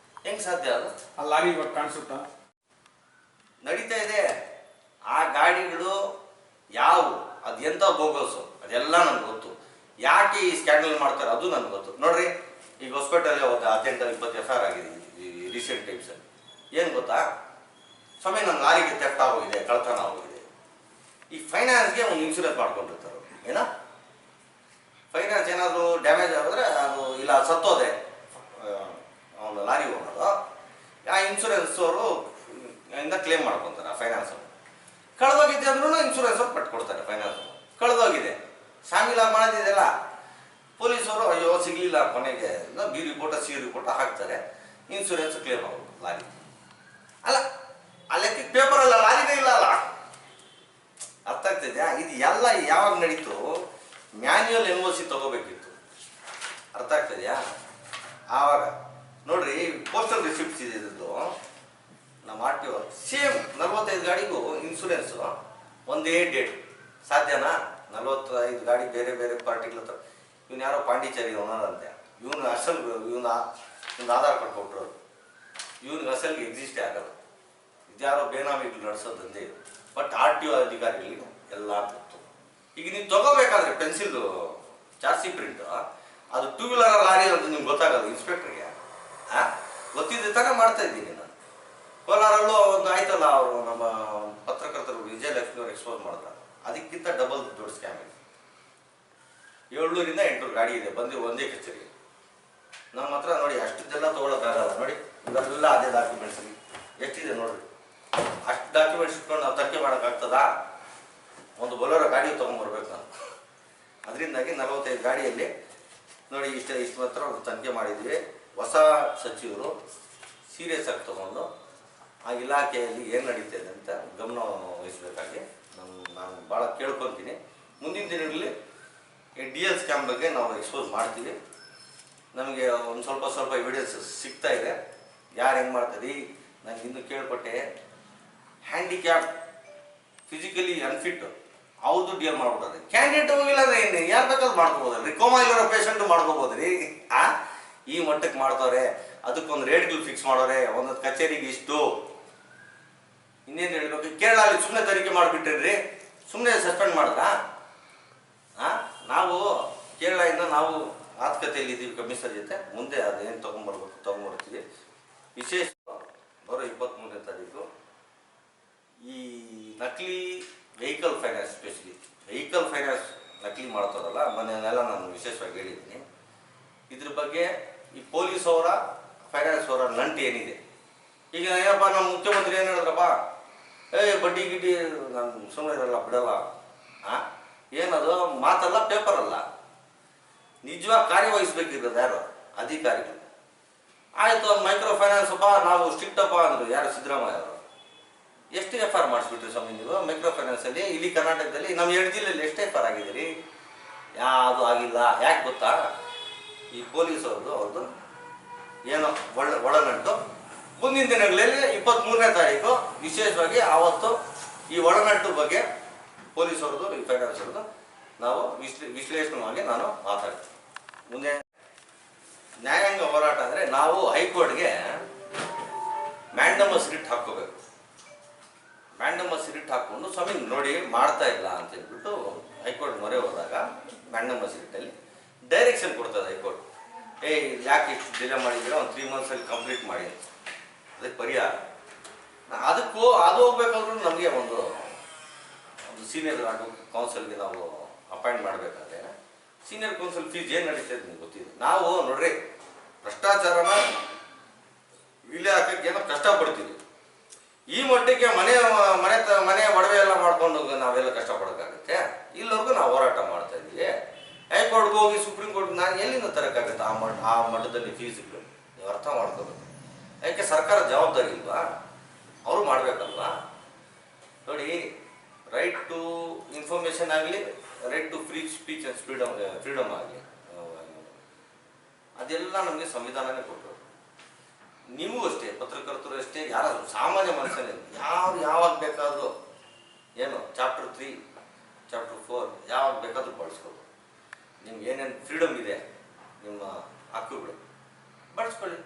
ಹೆಂಗೆ ಸಾಧ್ಯ? ಅದು ಆ ಲಾರಿ ಇವಾಗ ಕಾಣಿಸುತ್ತಾ ನಡೀತಾ ಇದೆ. ಆ ಗಾಡಿಗಳು ಯಾವುವು, ಅದು ಎಂಥ ಬೋಗಲ್ಸು, ಅದೆಲ್ಲ ನನಗೆ ಗೊತ್ತು. ಯಾಕೆ ಈ ಸ್ಕ್ಯಾಂಡಲ್ ಮಾಡ್ತಾರೆ ಅದು ನನಗೆ ಗೊತ್ತು. ನೋಡ್ರಿ, ಈಗ ಹೊಸಪೇಟೆಯಲ್ಲಿ 18-20 FIR ಆಗಿದೆ ಈ ರೀಸೆಂಟ್ ಟೈಮ್ಸಲ್ಲಿ. ಏನು ಗೊತ್ತಾ ಸ್ವಾಮಿ, ನಮ್ಮ ಲಾರಿಗೆ ಥೆಫ್ಟ್ ಆಗೋಗಿದೆ, ಕಳ್ತನ ಆಗೋಗಿದೆ. ಈ ಫೈನಾನ್ಸ್ಗೆ ಒಂದು ಇನ್ಶೂರೆನ್ಸ್ ಮಾಡ್ಕೊಂಡಿರ್ತಾರೆ. ಏನೋ ಫೈನಾನ್ಸ್ ಏನಾದರೂ ಡ್ಯಾಮೇಜ್ ಆಗಿದ್ರೆ ಅದು ಇಲ್ಲ ಸತ್ತೋದೆ ಅವನು ಲಾರಿ ಓನರು, ಆ ಇನ್ಶೂರೆನ್ಸ್ ಅವರು ಇಂದ ಕ್ಲೇಮ್ ಮಾಡ್ಕೊತಾರೆ. ಆ ಫೈನಾನ್ಸ್ ಅವರು ಕಳೆದೋಗಿದೆ ಅಂದ್ರೂ ಇನ್ಶೂರೆನ್ಸ್ ಅವ್ರು ಪಟ್ಕೊಡ್ತಾರೆ. ಫೈನಾನ್ಸ್ ಅವರು ಕಳೆದೋಗಿದೆ, ಶಾಮೀಲಾಗಿ ಮಾಡೋದಿದೆಯಲ್ಲ, ಪೊಲೀಸವರು ಅಯ್ಯೋ ಸಿಗಲಿಲ್ಲ, ಕೊನೆಗೆ B ರಿಪೋರ್ಟ C ರಿಪೋರ್ಟ ಹಾಕ್ತಾರೆ, ಇನ್ಶೂರೆನ್ಸ್ ಕ್ಲೇಮ್ ಆಗೋದು ಲಾರಿ. ಅಲ್ಲ, ಅಲ್ಲಕ್ಕೆ ಪೇಪರಲ್ಲ, ಲಾರಿನೇ ಇಲ್ಲ ಅಲ್ಲ. ಅರ್ಥ ಆಗ್ತಿದ್ಯಾ? ಇದು ಎಲ್ಲ ಯಾವಾಗ ನಡೀತು? Manual NOC ತಗೋಬೇಕಿತ್ತು. ಅರ್ಥ ಆಗ್ತದೆಯಾ? ಆವಾಗ ನೋಡ್ರಿ, ಪೋಸ್ಟಲ್ ರಿಸಿಪ್ಟ್ಸ್ ಇದೆ ಇದ್ದು ನಮ್ಮ RTO ಸೇಮ್ 45 ಗಾಡಿಗೂ ಇನ್ಶೂರೆನ್ಸು ಒಂದೇ ಡೇಟ್. ಸಾಧ್ಯನಾ? 45 ಗಾಡಿ ಬೇರೆ ಬೇರೆ ಪಾರ್ಟಿಗಳ ಹತ್ರ. ಇವನು ಯಾರೋ ಪಾಂಡಿಚೇರಿ ಓನರಂತೆ, ಇವನು ಇವನು ಆಧಾರ್ ಕಾರ್ಡ್ ಕೊಟ್ಟರು, ಇವನಿಗೆ ಅಸಲ್ಗೆ ಎಕ್ಸಿಸ್ಟೇ ಆಗಲ್ಲ. ಇದ್ಯಾರೋ ಬೇನಾಮಿಗಳು ನಡೆಸೋದಂತೆ ಇದು. ಬಟ್ RTO ಅಧಿಕಾರಿಗಳಿಗೆ ಎಲ್ಲ ಗೊತ್ತು. ಈಗ ನೀವು ತಗೋಬೇಕಾದ್ರೆ ಪೆನ್ಸಿಲ್ ಚಾರ್ಜಿ ಪ್ರಿಂಟು, ಅದು 2 ವೀಲರ್ ಲಾರಿ ಅಂತ ನಿಮ್ಗೆ ಗೊತ್ತಾಗಲ್ಲ ಇನ್ಸ್ಪೆಕ್ಟ್ರಿಗೆ. ಗೊತ್ತಿದ್ದ ತಾನೇ ಮಾಡ್ತಾ ಇದ್ದೀನಿ ನಾನು. ಕೋಲಾರಲ್ಲೂ ಒಂದು ಆಯ್ತಲ್ಲ, ಅವರು ನಮ್ಮ ಪತ್ರಕರ್ತರು ವಿಜಯಲಕ್ಷ್ಮಿ ಅವರು ಎಕ್ಸ್ಪೋಸ್ ಮಾಡಿದ್ರು. ಅದಕ್ಕಿಂತ ಡಬಲ್ ದೊಡ್ಡ ಸ್ಕ್ಯಾಮ್ ಇದೆ. 700ರಿಂದ 800 ಗಾಡಿ ಇದೆ ಬಂದು ಒಂದೇ ಕಚೇರಿ. ನಮ್ಮ ಹತ್ರ ನೋಡಿ ಅಷ್ಟದ್ದೆಲ್ಲ ತೊಗೊಳಕ್ಕಾಗಲ್ಲ. ನೋಡಿ ಇವೆಲ್ಲ ಅದೇ ಡಾಕ್ಯುಮೆಂಟ್ಸ್ ಎಷ್ಟಿದೆ ನೋಡ್ರಿ. ಅಷ್ಟು ಡಾಕ್ಯುಮೆಂಟ್ಸ್ ಇಟ್ಕೊಂಡು ನಾವು ತನಿಖೆ ಮಾಡೋಕ್ಕಾಗ್ತದಾ? ಒಂದು ಬೊಲೋರೋ ಗಾಡಿ ತೊಗೊಂಡ್ಬರ್ಬೇಕು ನಾನು. ಅದರಿಂದಾಗಿ 45 ಗಾಡಿಯಲ್ಲಿ ನೋಡಿ ಇಷ್ಟು ಮಾತ್ರ ತನಿಖೆ ಮಾಡಿದ್ವಿ. ಹೊಸ ಸಚಿವರು ಸೀರಿಯಸ್ ಆಗಿ ತೊಗೊಂಡು ಆ ಇಲಾಖೆಯಲ್ಲಿ ಏನು ನಡೀತಿದೆ ಅಂತ ಗಮನ ವಹಿಸಬೇಕಾಗಿ ನಾನು ಭಾಳ ಕೇಳ್ಕೊತೀನಿ. ಮುಂದಿನ ದಿನಗಳಲ್ಲಿ DL ಸ್ಕ್ಯಾಮ್ ಬಗ್ಗೆ ನಾವು ಎಕ್ಸ್ಪೋಸ್ ಮಾಡ್ತೀವಿ. ನಮಗೆ ಒಂದು ಸ್ವಲ್ಪ ಎವಿಡೆನ್ಸ್ ಸಿಗ್ತಾ ಇದೆ, ಯಾರು ಹೆಂಗೆ ಮಾಡ್ತಾರೆ. ನನಗೆ ಇನ್ನೂ ಕೇಳ್ಪಟ್ಟೆ, ಹ್ಯಾಂಡಿಕ್ಯಾಪ್, ಫಿಸಿಕಲಿ ಅನ್ಫಿಟ್ ಅವ್ರದ್ದು ಡಿ ಎಲ್ ಮಾಡ್ಬಿಡೋದು. ಕ್ಯಾಂಡಿಡೇಟ್ ಹೋಗಿಲ್ಲ ಅಂದ್ರೆ ಏನು ಯಾರು ಬೇಕಾದ್ರೂ ಮಾಡ್ಕೋಬೋದಲ್ರಿ, ಕೋಮಾ ಇಲ್ಲಿರೋ ಪೇಷಂಟು ಮಾಡ್ಕೋಬೋದ್ರಿ. ಈ ಮಟ್ಟಕ್ಕೆ ಮಾಡ್ತವ್ರೆ. ಅದಕ್ಕೊಂದು ರೇಟ್ಗಳು ಫಿಕ್ಸ್ ಮಾಡೋರೆ, ಒಂದೊಂದು ಕಚೇರಿಗೆ ಇಷ್ಟು. ಇನ್ನೇನು ಹೇಳ್ಬೇಕು, ಕೇರಳ ಅಲ್ಲಿ ಸುಮ್ಮನೆ ತನಿಖೆ ಮಾಡಿಬಿಟ್ಟಿರ್ರಿ, ಸುಮ್ಮನೆ ಸಸ್ಪೆಂಡ್ ಮಾಡಿದ್ರಾ? ನಾವು ಕೇರಳದಿಂದ ನಾವು ಮಾತುಕತೆಯಲ್ಲಿ ಇದ್ದೀವಿ ಕಮಿಷನರ್ ಜೊತೆ, ಮುಂದೆ ಅದೇನು ತೊಗೊಂಡ್ಬರ್ತೀವಿ. ವಿಶೇಷ ಬರೋ 23ನೇ ತಾರೀಕು ಈ ನಕಲಿ vehicle finance, specially vehicle finance ನಕಲಿ ಮಾಡ್ತಾರಲ್ಲ, ಮನೆಯನ್ನೆಲ್ಲ ನಾನು ವಿಶೇಷವಾಗಿ ಹೇಳಿದ್ದೀನಿ. ಇದ್ರ ಬಗ್ಗೆ ಈ ಪೊಲೀಸ್ ಅವರ ಫೈನಾನ್ಸ್ ಅವರ ನಂಟು ಏನಿದೆ. ಈಗ ಏನಪ್ಪ ನಮ್ಮ ಮುಖ್ಯಮಂತ್ರಿ ಏನು ಹೇಳಿದ್ರಪ್ಪ, ಬಡ್ಡಿ ಗಿಡ್ಡಿ ನಾನು ಸುಮ್ಮನೆ ಇರಲ್ಲ ಬಿಡಲ್ಲ. ಏನದು ಮಾತಲ್ಲ, ಪೇಪರ್ ಅಲ್ಲ, ನಿಜವಾಗಿ ಕಾರ್ಯವಹಿಸ್ಬೇಕಿರೋದು ಯಾರು ಅಧಿಕಾರಿಗಳು. ಆಯಿತು, ಒಂದು ಮೈಕ್ರೋ ಫೈನಾನ್ಸ್ ಅಪ್ಪ ನಾವು ಸ್ಟ್ರಿಕ್ಟ್ ಅಪ್ಪ ಅಂದರು ಯಾರು, ಸಿದ್ದರಾಮಯ್ಯ ಅವರು. ಎಷ್ಟು ಎಫ್ ಆರ್ ಮಾಡಿಸ್ಬಿಟ್ರಿ ಸ್ವಾಮಿ ನೀವು ಮೈಕ್ರೋ ಫೈನಾನ್ಸಲ್ಲಿ? ಇಲ್ಲಿ ಕರ್ನಾಟಕದಲ್ಲಿ ನಮ್ಮ 2 ಜಿಲ್ಲೆಯಲ್ಲಿ ಎಷ್ಟು ಎಫ್ ಆರ್ ಆಗಿದ್ದೀರಿ? ಯಾವುದು ಆಗಿಲ್ಲ. ಯಾಕೆ ಗೊತ್ತಾ? ಈ ಪೊಲೀಸ್ ಅವ್ರದ್ದು ಏನೋ ಒಳನಂಟು. ಮುಂದಿನ ದಿನಗಳಲ್ಲಿ 23ನೇ ತಾರೀಕು ವಿಶೇಷವಾಗಿ ಆವತ್ತು ಈ ಒಳನಂಟು ಬಗ್ಗೆ ಪೊಲೀಸ್ ಅವ್ರದ್ದು, ಈ ಫೈನಾನ್ಸ್ ಅವ್ರದ್ದು ನಾವು ವಿಶ್ಲೇಷಣವಾಗಿ ನಾನು ಮಾತಾಡ್ತೀನಿ. ಮುಂದೆ ನ್ಯಾಯಾಂಗ ಹೋರಾಟ ಅಂದರೆ ನಾವು ಹೈಕೋರ್ಟ್ಗೆ ಮ್ಯಾಂಡಮಸ್ ರಿಟ್ ಹಾಕ್ಕೋಬೇಕು. ಮ್ಯಾಂಡಮಸ್ ರಿಟ್ ಹಾಕ್ಕೊಂಡು ಸ್ವಾಮಿ ನೋಡಿ ಮಾಡ್ತಾ ಇಲ್ಲ ಅಂತ ಹೇಳ್ಬಿಟ್ಟು ಹೈಕೋರ್ಟ್ ಮೊರೆ ಹೋದಾಗ ಮ್ಯಾಂಡಮಸ್ ರಿಟ್ಟಲ್ಲಿ ಡೈರೆಕ್ಷನ್ ಕೊಡ್ತದೆ ಹೈಕೋರ್ಟ್. ಯಾಕೆ ಇಷ್ಟು ಡಿಲೇ ಮಾಡಿದ್ದೀರಾ, ಒಂದು 3 ಮಂತ್ಸಲ್ಲಿ ಕಂಪ್ಲೀಟ್ ಮಾಡಿ ಅಂತ. ಅದಕ್ಕೆ ಪರಿಹಾರ ಅದಕ್ಕೂ ಅದು ಹೋಗ್ಬೇಕಾದ್ರೂ ನಮಗೆ ಒಂದು ಸೀನಿಯರ್ ಕೌನ್ಸಿಲ್ಗೆ ನಾವು ಅಪಾಯಿಂಟ್ ಮಾಡಬೇಕಾದ್ರೆ ಸೀನಿಯರ್ ಕೌನ್ಸಿಲ್ ಫೀಸ್ ಏನು ನಡೀತಾ ಇದೆ ನಿಮ್ಗೆ ಗೊತ್ತಿದೆ. ನಾವು ನೋಡ್ರಿ ಭ್ರಷ್ಟಾಚಾರನ ವಿಲೆ ಹಾಕಕ್ಕೆ ಏನೋ ಕಷ್ಟಪಡ್ತೀವಿ. ಈ ಮಟ್ಟಿಗೆ ಮನೆ ಒಡವೆ ಎಲ್ಲ ಮಾಡ್ಕೊಂಡು ನಾವೆಲ್ಲ ಕಷ್ಟಪಡೋಕ್ಕಾಗುತ್ತೆ? ಇಲ್ಲವರೆಗೂ ನಾವು ಹೋರಾಟ ಮಾಡ್ತಾ ಇದ್ದೀವಿ. ಹೈಕೋರ್ಟ್ಗೆ ಹೋಗಿ ಸುಪ್ರೀಂ ಕೋರ್ಟ್ ನಾನು ಎಲ್ಲಿಂದ ತರೋಕ್ಕಾಗುತ್ತೆ? ಆ ಮಟ್ಟದಲ್ಲಿ ಫೀಸ್ಗಳು ನೀವು ಅರ್ಥ ಮಾಡ್ಕೋಬೇಕು. ಯಾಕೆ ಸರ್ಕಾರ ಜವಾಬ್ದಾರಿ ಇಲ್ವಾ? ಅವರು ಮಾಡಬೇಕಲ್ವಾ? ನೋಡಿ, ರೈಟ್ ಟು ಇನ್ಫಾರ್ಮೇಷನ್ ಆಗಲಿ, right to free speech and freedom ಆಗಲಿ, ಅದೆಲ್ಲ ನಮಗೆ ಸಂವಿಧಾನನೇ ಕೊಟ್ಟರು. ನೀವು ಅಷ್ಟೇ, ಪತ್ರಕರ್ತರು ಅಷ್ಟೇ, ಯಾರಾದರೂ ಸಾಮಾನ್ಯ ಮನುಷ್ಯನೇ ಯಾವಾಗ ಬೇಕಾದರೂ ಏನು ಚಾಪ್ಟರ್ 3 ಚಾಪ್ಟರ್ 4 ಯಾವಾಗ ಬೇಕಾದರೂ ಬಳಸ್ಕೋಬೋದು. ನಿಮ್ಗೆ ಏನೇನು ಫ್ರೀಡಮ್ ಇದೆ ನಿಮ್ಮ ಹಕ್ಕುಗಳು ಬಳಸ್ಕೊಳ್ಳಿ.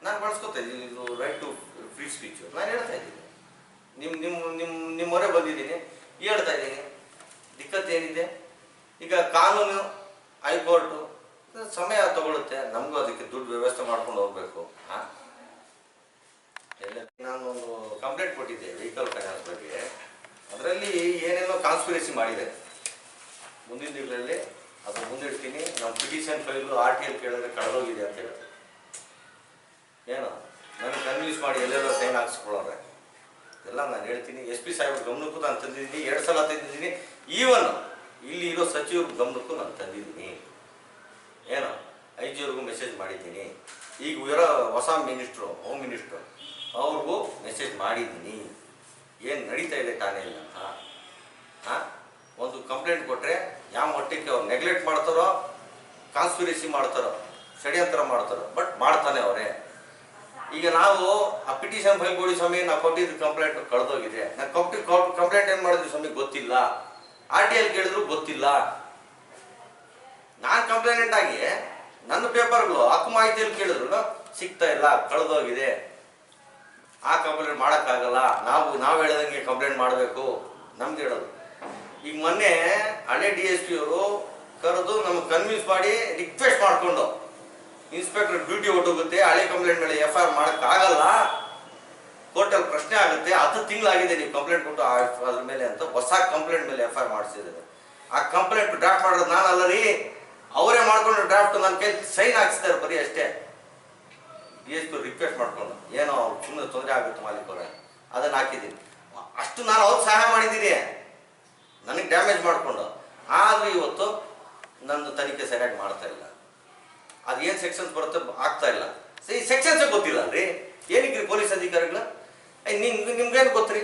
ನಾನು ಬಳಸ್ಕೊತಾ ಇದ್ದೀನಿ. ಇದು ರೈಟ್ ಟು ಫ್ರೀ ಸ್ಪೀಚು ನಾನು ಹೇಳ್ತಾ ಇದ್ದೀನಿ. ನಿಮ್ಮ ಮೊರೆ ಬಂದಿದ್ದೀನಿ, ಹೇಳ್ತಾ ಇದ್ದೀನಿ. ದಿಕ್ಕತ್ತೇನಿದೆ? ಈಗ ಕಾನೂನು ಹೈಕೋರ್ಟು ಸಮಯ ತಗೊಳುತ್ತೆ, ನಮಗೂ ಅದಕ್ಕೆ ದುಡ್ಡು ವ್ಯವಸ್ಥೆ ಮಾಡ್ಕೊಂಡು ಹೋಗ್ಬೇಕು. ನಾನು ಒಂದು ಕಂಪ್ಲೇಂಟ್ ಕೊಟ್ಟಿದ್ದೆ ವೆಹಿಕಲ್ ಫೈನಾನ್ಸ್ ಬಗ್ಗೆ. ಅದರಲ್ಲಿ ಏನೇನೋ ಕಾನ್ಸ್ಪಿರಸಿ ಮಾಡಿದೆ. ಮುಂದಿನ ದಿನಗಳಲ್ಲಿ ಅದು ಮುಂದಿಡ್ತೀನಿ. ನಮ್ಮ ಪಿಟಿಷನ್ ಫೈಲು RTL ಕೇಳಿದ್ರೆ ಕಳೆದೋಗಿದೆ ಅಂತ ಹೇಳ್ತಾರೆ. ಏನೋ ನನಗೆ ಕನ್ವಿನ್ಸ್ ಮಾಡಿ ಎಲ್ಲೆಲ್ಲೋ ಸೈನ್ ಹಾಕ್ಸ್ಕೊಳ್ಳೋರೆ ಎಲ್ಲ ನಾನು ಹೇಳ್ತೀನಿ. SP ಸಾಹೇಬ್ರ ಗಮನಕ್ಕೂ ನಾನು ತಂದಿದ್ದೀನಿ, 2 ಸಲ ತಂದಿದ್ದೀನಿ. ಈವನ್ ಇಲ್ಲಿ ಇರೋ ಸಚಿವ್ರ ಗಮನಕ್ಕೂ ನಾನು ತಂದಿದ್ದೀನಿ. ಏನೋ IG ಅವ್ರಿಗೂ ಮೆಸೇಜ್ ಮಾಡಿದ್ದೀನಿ. ಈಗ ಇರೋ ಹೊಸ ಮಿನಿಸ್ಟ್ರು, ಹೋಮ್ ಮಿನಿಸ್ಟ್ರು, ಅವ್ರಿಗೂ ಮೆಸೇಜ್ ಮಾಡಿದ್ದೀನಿ. ಏನು ನಡೀತಾ ಇದೆ ಠಾಣೆಯಲ್ಲಿ ಅಂತ. ಒಂದು ಕಂಪ್ಲೇಂಟ್ ಕೊಟ್ಟರೆ ಯಾವ ಮಟ್ಟಕ್ಕೆ ಅವ್ರು ನೆಗ್ಲೆಕ್ಟ್ ಮಾಡ್ತಾರೋ, ಕಾನ್ಸ್ಪಿರಸಿ ಮಾಡ್ತಾರೋ, ಷಡ್ಯಂತ್ರ ಮಾಡ್ತಾರೋ, ಬಟ್ ಮಾಡ್ತಾನೆ ಅವರೇ. ಈಗ ನಾವು ಆ ಪಿಟಿಷನ್ ಫೈಲ್ ಕೊಡಿ ಸ್ವಾಮಿ, ನಾವು ಕೊಟ್ಟಿದ್ದು ಕಂಪ್ಲೇಂಟ್ ಕಳೆದೋಗಿದೆ. ನಾನು ಕಂಪ್ಲೇಂಟ್ ಏನು ಮಾಡಿದ್ವಿ ಸ್ವಾಮಿ ಗೊತ್ತಿಲ್ಲ. RTL ಕೇಳಿದ್ರು ಗೊತ್ತಿಲ್ಲ. ನಾನು ಕಂಪ್ಲೇಂಟ್ ಆಗಿ ನನ್ನ ಪೇಪರ್ಗಳು ಹಕ್ಕು ಮಾಹಿತಿಯಲ್ಲಿ ಕೇಳಿದ್ರು ಸಿಗ್ತಾ ಇಲ್ಲ, ಕಳೆದೋಗಿದೆ. ಆ ಕಂಪ್ಲೇಂಟ್ ಮಾಡೋಕ್ಕಾಗಲ್ಲ. ನಾವು ಹೇಳ್ದಂಗೆ ಕಂಪ್ಲೇಂಟ್ ಮಾಡಬೇಕು ನಮ್ಗೆ ಹೇಳೋದು. ಈಗ ಮೊನ್ನೆ ಹಳೆ DSP ಅವರು ಕರೆದು ನಮಗೆ ಕನ್ವಿನ್ಸ್ ಮಾಡಿ ರಿಕ್ವೆಸ್ಟ್ ಮಾಡಿಕೊಂಡು, ಇನ್ಸ್ಪೆಕ್ಟರ್ ಡ್ಯೂಟಿ ಹೊಟ್ಟೋಗುತ್ತೆ, ಹಳೆ ಕಂಪ್ಲೇಂಟ್ ಮೇಲೆ FIR ಮಾಡೋಕ್ಕಾಗಲ್ಲ, ಕೋರ್ಟಲ್ಲಿ ಪ್ರಶ್ನೆ ಆಗುತ್ತೆ, 10 ತಿಂಗಳಾಗಿದೆ ನೀವು ಕಂಪ್ಲೇಂಟ್ ಕೊಟ್ಟು ಅದ್ರ ಮೇಲೆ ಅಂತ ಹೊಸ ಕಂಪ್ಲೇಂಟ್ ಮೇಲೆ FIR ಮಾಡಿಸಿದ್ದಾರೆ. ಆ ಕಂಪ್ಲೇಂಟ್ ಡ್ರಾಫ್ಟ್ ಮಾಡೋದು ನಾನಲ್ಲ ರೀ, ಅವರೇ ಮಾಡ್ಕೊಂಡು ಡ್ರಾಫ್ಟ್ ನನ್ನ ಕೈ ಸೈನ್ ಹಾಕ್ಸಿದ್ದಾರೆ ಬರೀ ಅಷ್ಟೇ. DSP ರಿಕ್ವೆಸ್ಟ್ ಮಾಡ್ಕೊಂಡು ಏನೋ ಸುಮ್ಮನೆ ತೊಂದರೆ ಆಗುತ್ತೆ ಮಾಲೀಕರೇ, ಅದನ್ನು ಹಾಕಿದ್ದೀನಿ. ಅಷ್ಟು ನಾನು ಅವ್ರಿಗೆ ಸಹಾಯ ಮಾಡಿದ್ದೀನಿ, ನನಗೆ ಡ್ಯಾಮೇಜ್ ಮಾಡಿಕೊಂಡು. ಆದರೆ ಇವತ್ತು ನಂದು ತನಿಖೆ ಸರಿಯಾಗಿ ಮಾಡ್ತಾ ಇಲ್ಲ. ಅದು ಏನು ಸೆಕ್ಷನ್ಸ್ ಬರುತ್ತೆ ಆಗ್ತಾ ಇಲ್ಲ. ಈ ಸೆಕ್ಷನ್ಸೇ ಗೊತ್ತಿಲ್ಲ ರೀ. ಏನಕ್ಕೆ ರೀ ಪೊಲೀಸ್ ಅಧಿಕಾರಿಗಳು? ನಿಮ್ಗೇನು ಗೊತ್ತು ರೀ?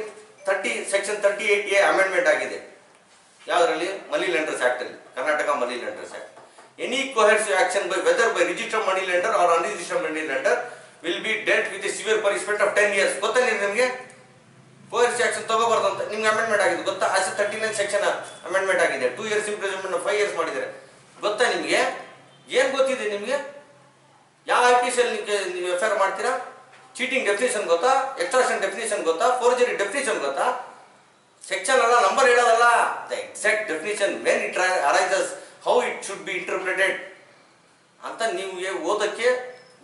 ಸೆಕ್ಷನ್ 38A ಅಮೆಂಡ್ಮೆಂಟ್ ಆಗಿದೆ. ಯಾವುದರಲ್ಲಿ? ಮನಿ ಲೆಂಡರ್ಸ್ ಆ್ಯಕ್ಟಲ್ಲಿ, Karnataka money lenders act. Any cohesive action by whether by registered money lender or unregistered money lender will be dealt with a severe punishment of 10 years. ಗೊತ್ತಾ ನಿಮಗೆ? ಕೋಯರ್ಸಿ action ತಗೋಬಾರ್ದಂತ ನಿಮ್ಗೆ amendment ಆಗಿದೆ ಗೊತ್ತಾ? As 39 section amendment ಆಗಿದೆ. 2 years imprisonment 5 years ಮಾಡಿದ್ದಾರೆ. ಗೊತ್ತಾ ನಿಮಗೆ? ಏನು ಗೊತ್ತಿದೆ ನಿಮಗೆ? ಯಾವ IPC ನೀವು FIR ಮಾಡ್ತೀರಾ? ಚೀಟಿಂಗ್ ಡೆಫಿನೇಷನ್ ಗೊತ್ತಾ? ಎಕ್ಸ್ಟ್ರಾಕ್ಷನ್ ಡೆಫಿನೇಷನ್ ಗೊತ್ತಾ? ಫೋರ್ಜರಿ ಡೆಫಿನೇಷನ್ ಗೊತ್ತಾ? ಸೆಕ್ಷನ್ ಅಲ್ಲ, ನಂಬರ್ ಹೇಳೋದಲ್ಲ. The exact definition when it arises, how it should be interpreted ಅಂತ ನೀವು ಓದಕ್ಕೆ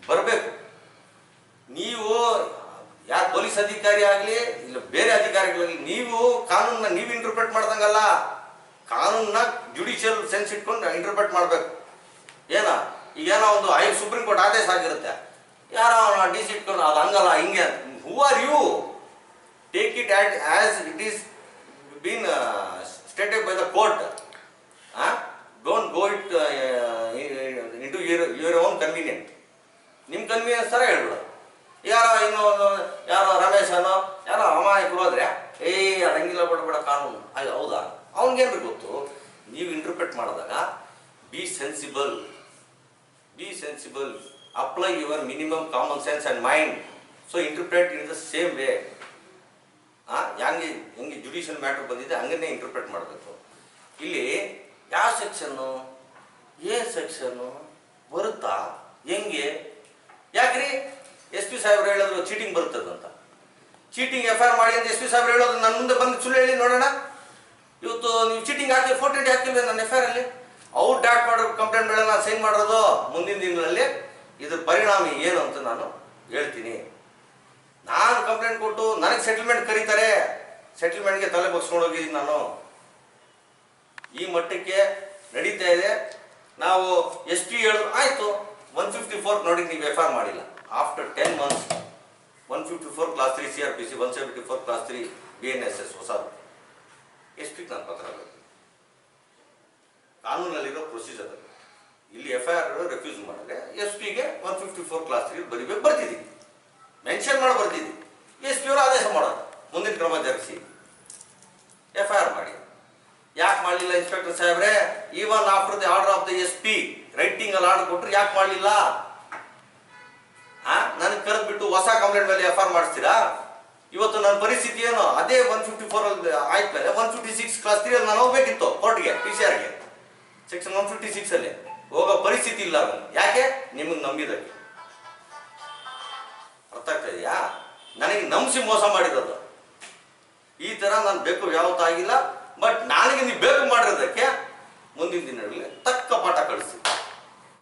ಬರಬೇಕು. ನೀವು ಯಾರು ಪೊಲೀಸ್ ಅಧಿಕಾರಿ ಆಗಲಿ ಇಲ್ಲ ಬೇರೆ ಅಧಿಕಾರಿಗಳಾಗಲಿ, ನೀವು ಕಾನೂನನ್ನ ನೀವು ಇಂಟರ್ಪ್ರಿಟ್ ಮಾಡ್ದಂಗಲ್ಲ, ಕಾನೂನನ್ನ ಜುಡಿಷಿಯಲ್ ಸೆನ್ಸ್ ಇಟ್ಕೊಂಡು ಇಂಟರ್ಪ್ರಿಟ್ ಮಾಡಬೇಕು. ಈಗೇನೋ ಒಂದು ಸುಪ್ರೀಂ ಕೋರ್ಟ್ ಆದೇಶ ಆಗಿರುತ್ತೆ, ಯಾರೋ DC ಇಟ್ಕೊಂಡು ಅದು ಹಂಗಲ್ಲ ಹಿಂಗೆ. Who are you? Take it as it is been stated by the court. Don't go it into your own convenient. ನಿಮ್ಮ ಕನ್ವೀನಿಯನ್ಸ್ ಥರ ಹೇಳ್ಬಿಡೋದು. ಯಾರೋ ರಮೇಶನೋ ಯಾರೋ ಅಮಾಯಕರು ಹೋದ್ರೆ ಅದಂಗಿಲ್ಲ ಬಿಡಬೇಡ ಕಾನೂನು, ಅದು ಹೌದಾ? ಅವ್ನಿಗೇನು ಗೊತ್ತು? ನೀವು ಇಂಟರ್ಪ್ರಿಟ್ ಮಾಡಿದಾಗ B sensible, apply your minimum common sense and mind. So interpret in the same way. ಹೆಂಗೆ ಜುಡಿಷಿಯಲ್ ಮ್ಯಾಟ್ರ್ ಬಂದಿದೆ ಹಂಗನ್ನೇ ಇಂಟರ್ಪ್ರಿಟ್ ಮಾಡಬೇಕು. ಇಲ್ಲಿ ಯಾವ ಸೆಕ್ಷನ್ನು ಸೆಕ್ಷನ್ನು ಬರುತ್ತಾ ಹೆಂಗೆ? ಯಾಕ್ರಿ SP ಸಾಹೇಬ್ರು ಹೇಳಿದ್ರು ಚೀಟಿಂಗ್ ಬರುತ್ತದಂತ. ಚೀಟಿಂಗ್ FIR ಮಾಡಿ ಅಂತ SP ಸಾಹೇಬ್ರು ಹೇಳೋದು ನನ್ನ ಮುಂದೆ ಬಂದು ಸುಳ್ಳು ಹೇಳಿ ನೋಡೋಣ. ಇವತ್ತು ನೀವು ಚೀಟಿಂಗ್ ಹಾಕಿ ಫೋಟೋ ಹಾಕಿಲ್ಲ ನನ್ನ FIR ಅಲ್ಲಿ. ಅವ್ರು ಡಾಕ್ಟ್ ಮಾಡೋ ಕಂಪ್ಲೇಂಟ್ ಮೇಲೆ ನಾನು ಸೈನ್ ಮಾಡೋದು. ಮುಂದಿನ ದಿನಗಳಲ್ಲಿ ಇದ್ರ ಪರಿಣಾಮ ಏನು ಅಂತ ನಾನು ಹೇಳ್ತೀನಿ. ನಾನು ಕಂಪ್ಲೇಂಟ್ ಕೊಟ್ಟು ನನಗೆ ಸೆಟಲ್ಮೆಂಟ್ ಕರೀತಾರೆ, ಸೆಟಲ್ಮೆಂಟ್ಗೆ ತಲೆ ಬಗ್ಸ್ಕೊಂಡು ಹೋಗಿದ್ದೀನಿ ನಾನು. ಈ ಮಟ್ಟಕ್ಕೆ ನಡೀತಾ ಇದೆ. ನಾವು SP ಹೇಳಿದ್ರು ಆಯಿತು, 154 ನೋಡಿ ನೀವು FIR ಮಾಡಿಲ್ಲ. After 10 months 154 class 3 CRPC, 174 class 3 BNSS ಹೊಸದು SP ನಾನು ಪತ್ರ ಬೇಕು. ಕಾನೂನಲ್ಲಿರೋ ಪ್ರೊಸೀಜರ್ ಇಲ್ಲಿ FIR ರೆಫ್ಯೂಸ್ ಮಾಡಿದ್ರೆ SP-ಗೆ 154 ಕ್ಲಾಸ್ 3 ಬರಿಬೇಕು. ಬರ್ತಿದ್ದೀವಿ, ಮೆನ್ಷನ್ ಮಾಡಿ ಬರ್ತಿದ್ದೀವಿ. SP ಅವರು ಆದೇಶ ಮಾಡೋದು ಮುಂದಿನ ಕ್ರಮ ಜರುಗಿಸಿ FIR ಮಾಡಿ. ಯಾಕೆ ಮಾಡಲಿಲ್ಲ ಇನ್ಸ್ಪೆಕ್ಟರ್ ಸಾಹೇಬ್ರೆ? Even after the order of the SP writing ಅಲ್ಲಿ ಆರ್ಡರ್ ಕೊಟ್ಟರು ಯಾಕೆ ಮಾಡಲಿಲ್ಲ? ನನಗೆ ಕರೆದ್ಬಿಟ್ಟು ಹೊಸ ಕಂಪ್ಲೇಂಟ್ ಮೇಲೆ FIR ಮಾಡಿಸ್ತೀರಾ? ಇವತ್ತು ನನ್ನ ಪರಿಸ್ಥಿತಿ ಏನು? ಅದೇ 154 ಅಲ್ಲಿ ಆಯ್ತಮೇಲೆ 156 ಕ್ಲಾಸ್ 3 ಅಲ್ಲಿ ನಾನು ಹೋಗ್ಬೇಕಿತ್ತು ಕೋರ್ಟ್ಗೆ, PCR-ಗೆ. ಸೆಕ್ಷನ್ 156 ಅಲ್ಲಿ ಹೋಗೋ ಪರಿಸ್ಥಿತಿ ಇಲ್ಲ ನನಗೆ. ಯಾಕೆ? ನಿಮಗೆ ನಂಬಿದಕ್ಕೆ. ಅರ್ಥ ಆಗ್ತಾ ಇದೆಯಾ? ನನಗೆ ನಂಬಿಸಿ ಮೋಸ ಮಾಡಿರೋದು. ಈ ಥರ ನಾನು ಬೇಕು ಯಾವತ್ತೂ ಆಗಿಲ್ಲ. ಬಟ್ ನನಗೆ ನೀವು ಬೇಕು ಮಾಡಿರೋದಕ್ಕೆ ಮುಂದಿನ ದಿನಗಳಲ್ಲಿ ತಕ್ಕ ಪಾಠ ಕಳಿಸ್ತೀನಿ.